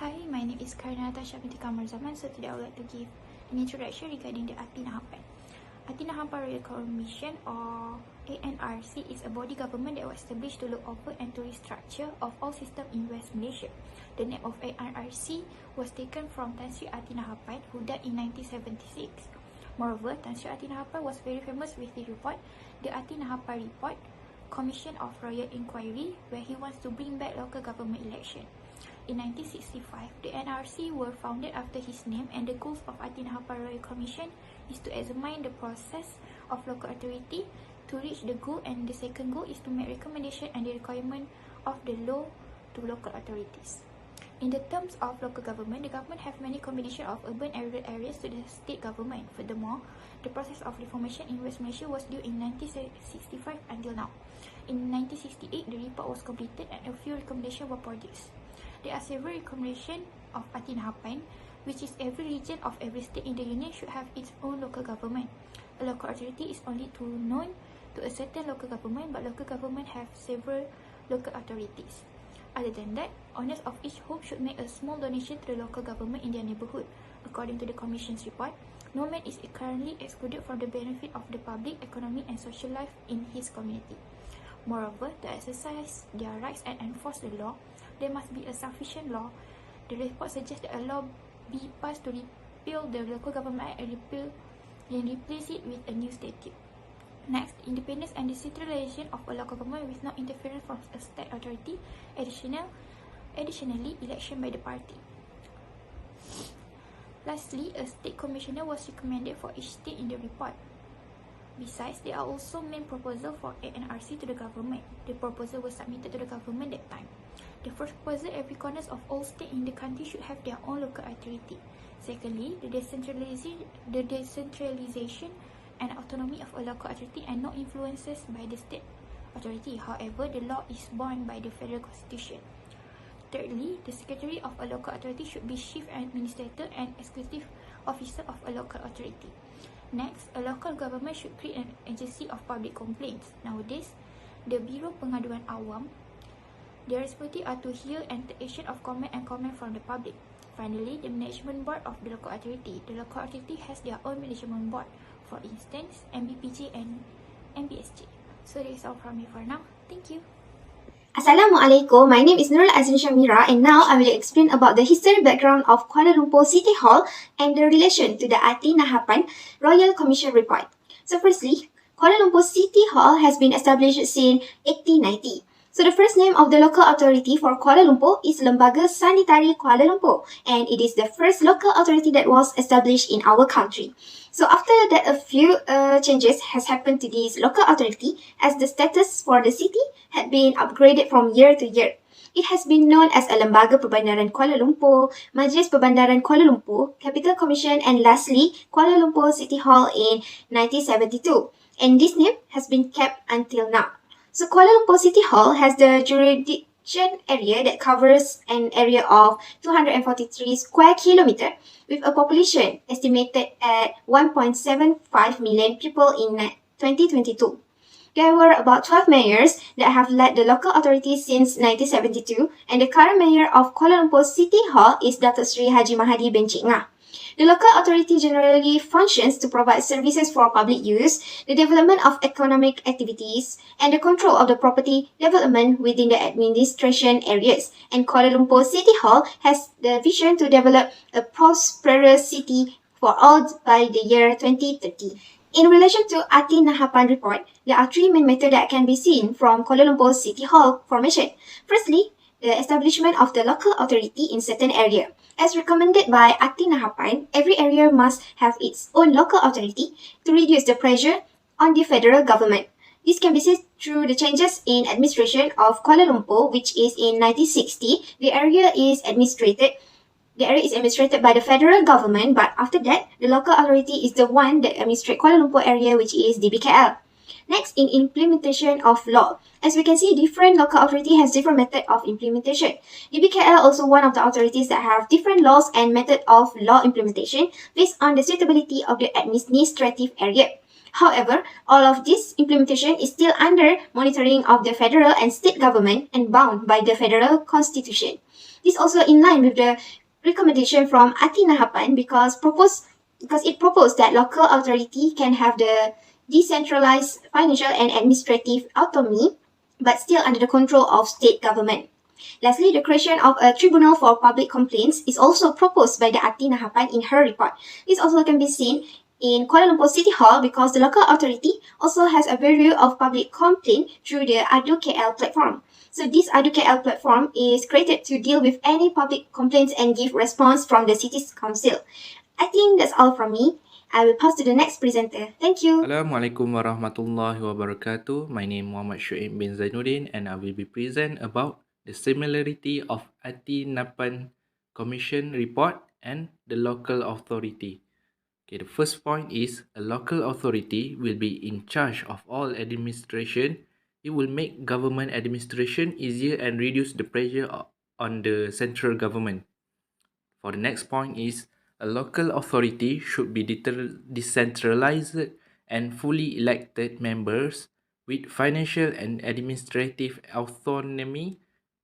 Hi, my name is KARINA binti KAMARUZAMAN. So today I would like to give an introduction regarding the ATI NAHAPAN. ATI NAHAPAN Royal Commission or ANRC is a body government that was established to look over and to restructure of all systems in West Malaysia. The name of ANRC was taken from Tan Sri ATI NAHAPAN, who died in 1976. Moreover, Tan Sri ATI NAHAPAN was very famous with the report, the ATI NAHAPAN report, Commission of Royal Inquiry, where he wants to bring back local government election. In 1965, the NRC were founded after his name, and the goals of ATI NAHAPAN Royal Commission is to examine the process of local authority to reach the goal, and the second goal is to make recommendation and the requirement of the law to local authorities. In the terms of local government, the government have many combination of urban and rural areas to the state government. Furthermore, the process of reformation in West Malaysia was due in 1965 until now. In 1968, the report was completed and a few recommendations were produced. There are several recommendations of ATI NAHAPAN, which is every region of every state in the union should have its own local government. A local authority is only known to a certain local government, but local government have several local authorities. Other than that, owners of each home should make a small donation to the local government in their neighborhood. According to the Commission's report, no man is currently excluded from the benefit of the public, economic and social life in his community. Moreover, to exercise their rights and enforce the law, there must be a sufficient law. The report suggests that a law be passed to repeal the local government act and replace it with a new statute. Next, independence and decentralization of a local government with no interference from a state authority. Additionally, election by the party. Lastly, a state commissioner was recommended for each state in the report. Besides, there are also main proposals for ANRC to the government. The proposal was submitted to the government that time. The first proposal, every corner of all states in the country should have their own local authority. Secondly, the decentralization and autonomy of a local authority and no influences by the state authority. However, the law is bound by the federal constitution. Thirdly, the secretary of a local authority should be chief administrator and executive officer of a local authority. Next, a local government should create an agency of public complaints. Nowadays, the Biro Pengaduan Awam, their responsibility are to hear and take action of comment from the public. Finally, the management board of the local authority. The local authority has their own management board, for instance, MBPJ and MBSJ. So that is all from me for now. Thank you. Assalamualaikum, my name is NURUL and SYAMIRA, and now I will explain about the history background of Kuala Lumpur City Hall and the relation to the ATI NAHAPAN Royal Commission report. So firstly, Kuala Lumpur City Hall has been established since 1890. So the first name of the local authority for Kuala Lumpur is Lembaga Sanitari Kuala Lumpur, and it is the first local authority that was established in our country. So after that, a few changes has happened to this local authority as the status for the city had been upgraded from year to year. It has been known as a Lembaga Perbandaran Kuala Lumpur, Majlis Perbandaran Kuala Lumpur, Capital Commission, and lastly, Kuala Lumpur City Hall in 1972. And this name has been kept until now. So Kuala Lumpur City Hall has the jurisdiction area that covers an area of 243 square kilometer with a population estimated at 1.75 million people in 2022. There were about 12 mayors that have led the local authority since 1972, and the current mayor of Kuala Lumpur City Hall is Datuk Seri Haji Mahdi bin Cik Ngah. The local authority generally functions to provide services for public use, the development of economic activities, and the control of the property development within the administration areas. And Kuala Lumpur City Hall has the vision to develop a prosperous city for all by the year 2030. In relation to ATI NAHAPAN report, there are three main methods that can be seen from Kuala Lumpur City Hall formation. Firstly, the establishment of the local authority in certain area. As recommended by ATI NAHAPAN, every area must have its own local authority to reduce the pressure on the federal government. This can be seen through the changes in administration of Kuala Lumpur, which is in 1960. The area is administrated by the federal government, but after that, the local authority is the one that administrates Kuala Lumpur area, which is DBKL. Next, in implementation of law. As we can see, different local authority has different method of implementation. DBKL also one of the authorities that have different laws and method of law implementation based on the suitability of the administrative area. However, all of this implementation is still under monitoring of the federal and state government and bound by the federal constitution. This also in line with the recommendation from ATI Nahapan because it proposed that local authority can have the decentralized financial and administrative autonomy, but still under the control of state government. Lastly, the creation of a tribunal for public complaints is also proposed by the ATI Nahapan in her report. This also can be seen in Kuala Lumpur City Hall because the local authority also has a bureau of public complaint through the ADU-KL platform. So this ADU-KL platform is created to deal with any public complaints and give response from the city's council. I think that's all from me. I will pass to the next presenter. Thank you. Assalamualaikum warahmatullahi wabarakatuh. My name is Muhammad SYU'IB bin ZAINUDIN and I will be present about the similarity of ATI Napan Commission report and the local authority. Okay, the first point is a local authority will be in charge of all administration. It will make government administration easier and reduce the pressure on the central government. For the next point is a local authority should be decentralized and fully elected members with financial and administrative autonomy,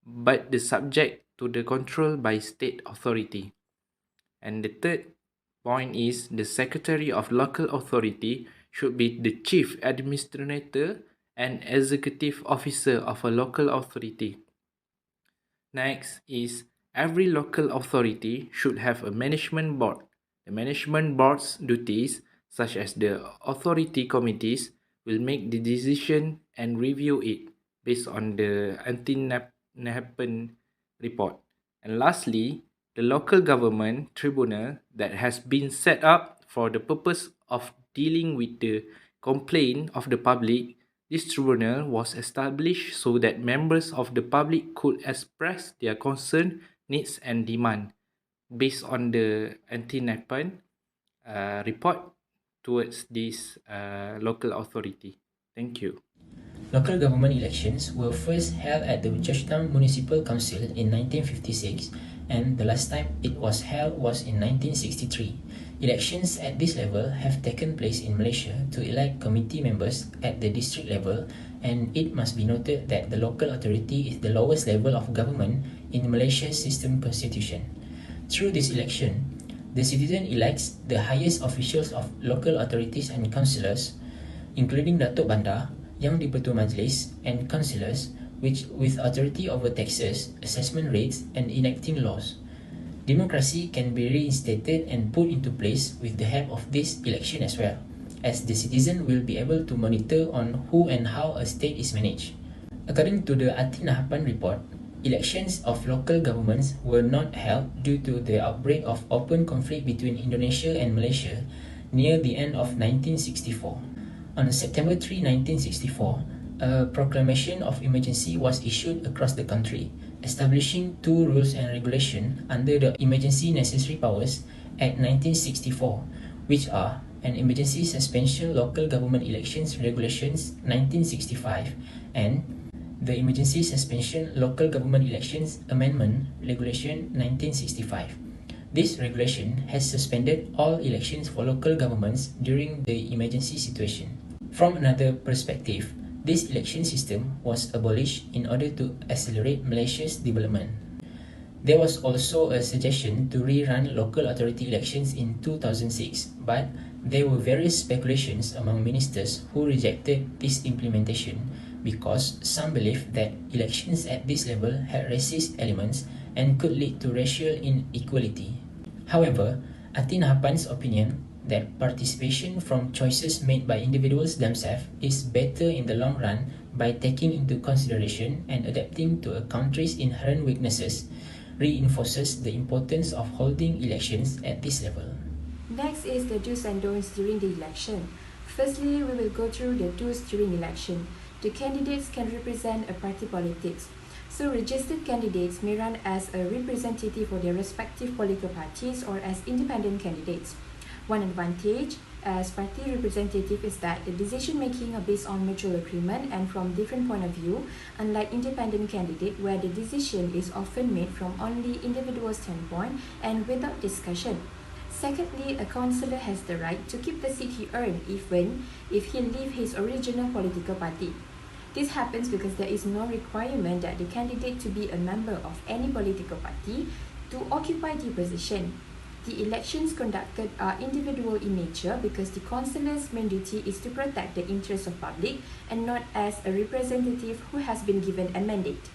but the subject to the control by state authority. And the third point is the secretary of local authority should be the chief administrator and executive officer of a local authority. Next is every local authority should have a management board. The management board's duties, such as the authority committees, will make the decision and review it based on the anti-Nahapan report. And lastly, the local government tribunal that has been set up for the purpose of dealing with the complaint of the public. This tribunal was established so that members of the public could express their concern, needs and demand based on the anti-Napan report towards this local authority. Thank you. Local government elections were first held at the Georgetown Municipal Council in 1956 and the last time it was held was in 1963. Elections at this level have taken place in Malaysia to elect committee members at the district level, and it must be noted that the local authority is the lowest level of government in Malaysia's system constitution. Through this election, the citizen elects the highest officials of local authorities and councillors, including Datuk Bandar, Yang di-Pertua Majlis, and councillors with authority over taxes, assessment rates, and enacting laws. Democracy can be reinstated and put into place with the help of this election as well, as the citizen will be able to monitor on who and how a state is managed. According to the ATI Nahapan report, elections of local governments were not held due to the outbreak of open conflict between Indonesia and Malaysia near the end of 1964. On September 3, 1964, a proclamation of emergency was issued across the country, establishing two rules and regulations under the Emergency Necessary Powers Act 1964, which are an Emergency Suspension Local Government Elections Regulations 1965 and the Emergency Suspension Local Government Elections Amendment Regulation 1965. This regulation has suspended all elections for local governments during the emergency situation. From another perspective, this election system was abolished in order to accelerate Malaysia's development. There was also a suggestion to rerun local authority elections in 2006, but there were various speculations among ministers who rejected this implementation because some believed that elections at this level had racist elements and could lead to racial inequality. However, ATI Nahapan's opinion that participation from choices made by individuals themselves is better in the long run by taking into consideration and adapting to a country's inherent weaknesses reinforces the importance of holding elections at this level. Next is the do's and don'ts during the election. Firstly, we will go through the do's during election. The candidates can represent a party politics. So registered candidates may run as a representative for their respective political parties or as independent candidates. One advantage as party representative is that the decision making are based on mutual agreement and from different point of view, unlike independent candidate where the decision is often made from only individual standpoint and without discussion. Secondly, a councillor has the right to keep the seat he earned even if he leave his original political party. This happens because there is no requirement that the candidate to be a member of any political party to occupy the position. The elections conducted are individual in nature because the councillor's main duty is to protect the interests of public and not as a representative who has been given a mandate.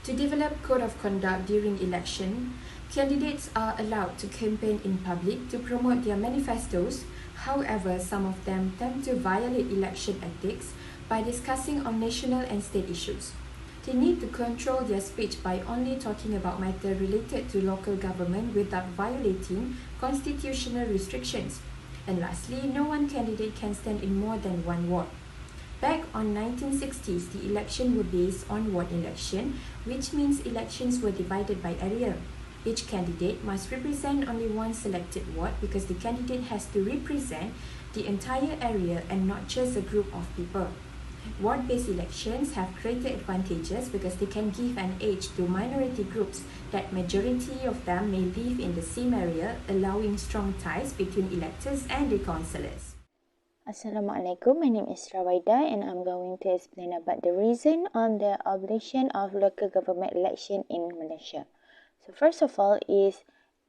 To develop code of conduct during election, candidates are allowed to campaign in public to promote their manifestos. However, some of them tend to violate election ethics by discussing on national and state issues. They need to control their speech by only talking about matters related to local government without violating constitutional restrictions. And lastly, no one candidate can stand in more than one ward. Back on 1960s, the election were based on ward election, which means elections were divided by area. Each candidate must represent only one selected ward because the candidate has to represent the entire area and not just a group of people. Ward-based elections have greater advantages because they can give an edge to minority groups that majority of them may live in the same area, allowing strong ties between electors and the councillors. Assalamualaikum, my name is RAWAIDA and I'm going to explain about the reason on the abolition of local government election in Malaysia. So first of all is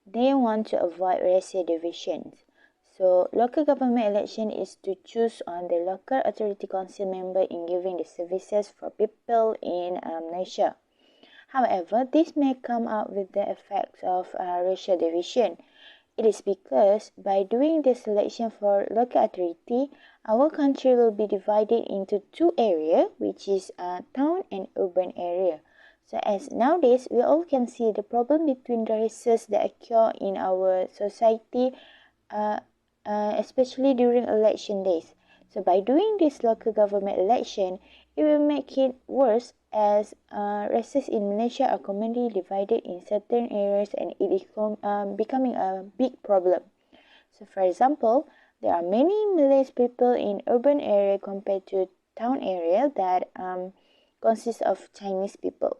they want to avoid racial divisions. So local government election is to choose on the local authority council member in giving the services for people in Malaysia. However, this may come out with the effects of racial division. It is because by doing the selection for local authority, our country will be divided into two areas, which is town and urban area. So as nowadays, we all can see the problem between the races that occur in our society, especially during election days. So by doing this local government election, it will make it worse as races in Malaysia are commonly divided in certain areas and it is becoming a big problem. So for example, there are many Malay people in urban area compared to town area that consists of Chinese people.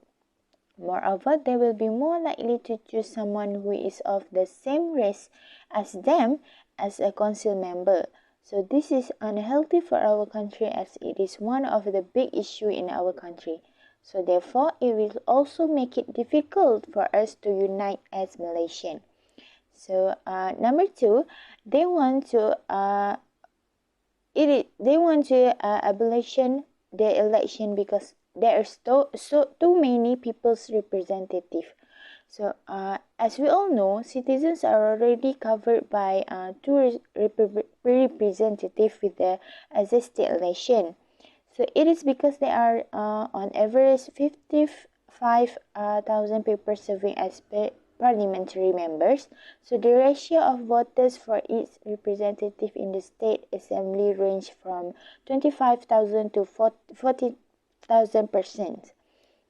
Moreover, they will be more likely to choose someone who is of the same race as them as a council member. So this is unhealthy for our country as it is one of the big issues in our country. So therefore, it will also make it difficult for us to unite as Malaysian. So number two, they want to abolition the election because there are too many people's representative. So as we all know, citizens are already covered by two representatives with the existing election. So it is because there are on average 55,000 people serving as parliamentary members. So the ratio of voters for each representative in the state assembly range from 25,000 to 40,000%.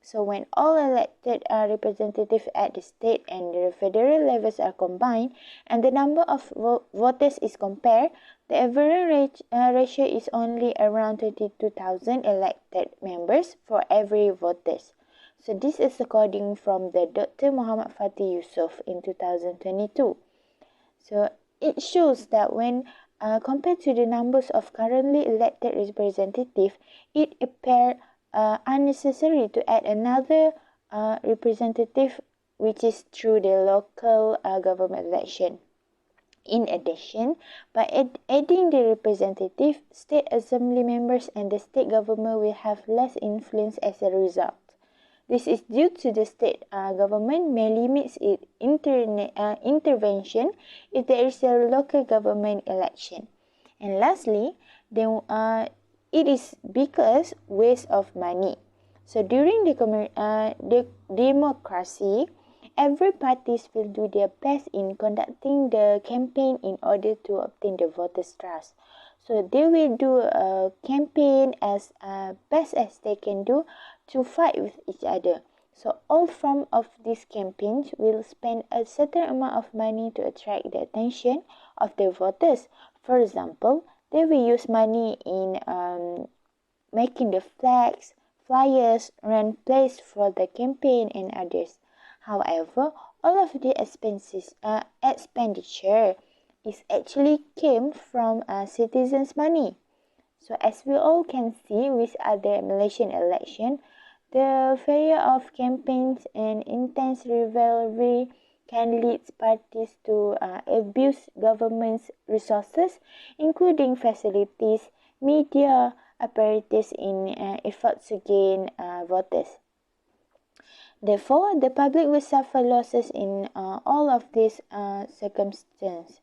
So when all elected representatives at the state and the federal levels are combined and the number of voters is compared, the average ratio is only around 22,000 elected members for every voters. So this is according from the Dr. Muhammad Fatih Yusof in 2022. So it shows that when compared to the numbers of currently elected representatives, it appears unnecessary to add another representative, which is through the local government election. In addition, by adding the representative, state assembly members and the state government will have less influence as a result. This is due to the state government may limit its intervention if there is a local government election. And lastly, it is because waste of money. So during the democracy, every parties will do their best in conducting the campaign in order to obtain the voters' trust. So they will do a campaign as best as they can do to fight with each other. So all form of these campaigns will spend a certain amount of money to attract the attention of the voters. For example, they will use money in making the flags, flyers, rent plays for the campaign and others. However, all of the expenditure is actually came from citizens' money. So as we all can see with other Malaysian election, the failure of campaigns and intense rivalry can lead parties to abuse government's resources, including facilities, media, apparatus in efforts to gain voters. Therefore, the public will suffer losses in all of these circumstances.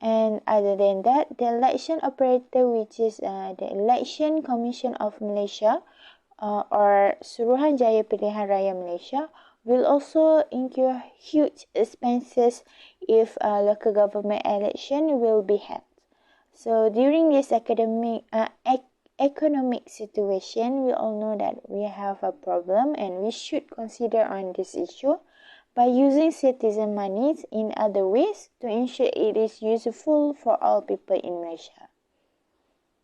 And other than that, the election operator, which is the Election Commission of Malaysia, or Suruhanjaya Pilihan Raya Malaysia, will also incur huge expenses if local government election will be held. So during this economic situation, we all know that we have a problem and we should consider on this issue by using citizen monies in other ways to ensure it is useful for all people in Malaysia.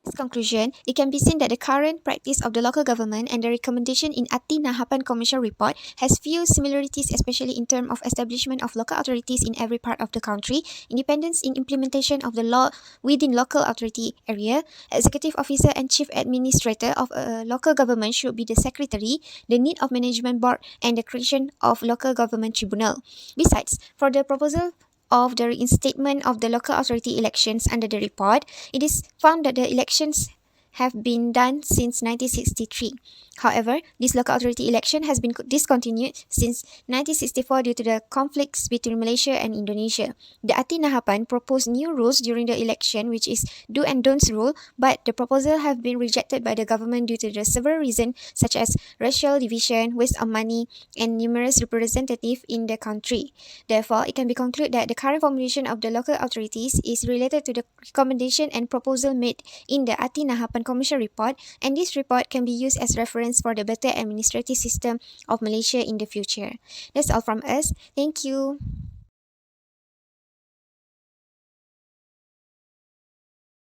In conclusion, it can be seen that the current practice of the local government and the recommendation in ATI Nahapan Commission report has few similarities, especially in terms of establishment of local authorities in every part of the country, independence in implementation of the law within local authority area, executive officer and chief administrator of a local government should be the secretary, the need of management board, and the creation of local government tribunal. Besides, for the proposal of the reinstatement of the local authority elections under the report, it is found that the elections have been done since 1963. However, this local authority election has been discontinued since 1964 due to the conflicts between Malaysia and Indonesia. The ATI Nahapan proposed new rules during the election, which is do and don'ts rule, but the proposal have been rejected by the government due to the several reasons such as racial division, waste of money, and numerous representatives in the country. Therefore, it can be concluded that the current formulation of the local authorities is related to the recommendation and proposal made in the ATI Nahapan Commission report, and this report can be used as reference for the better administrative system of Malaysia in the future. That's all from us. Thank you.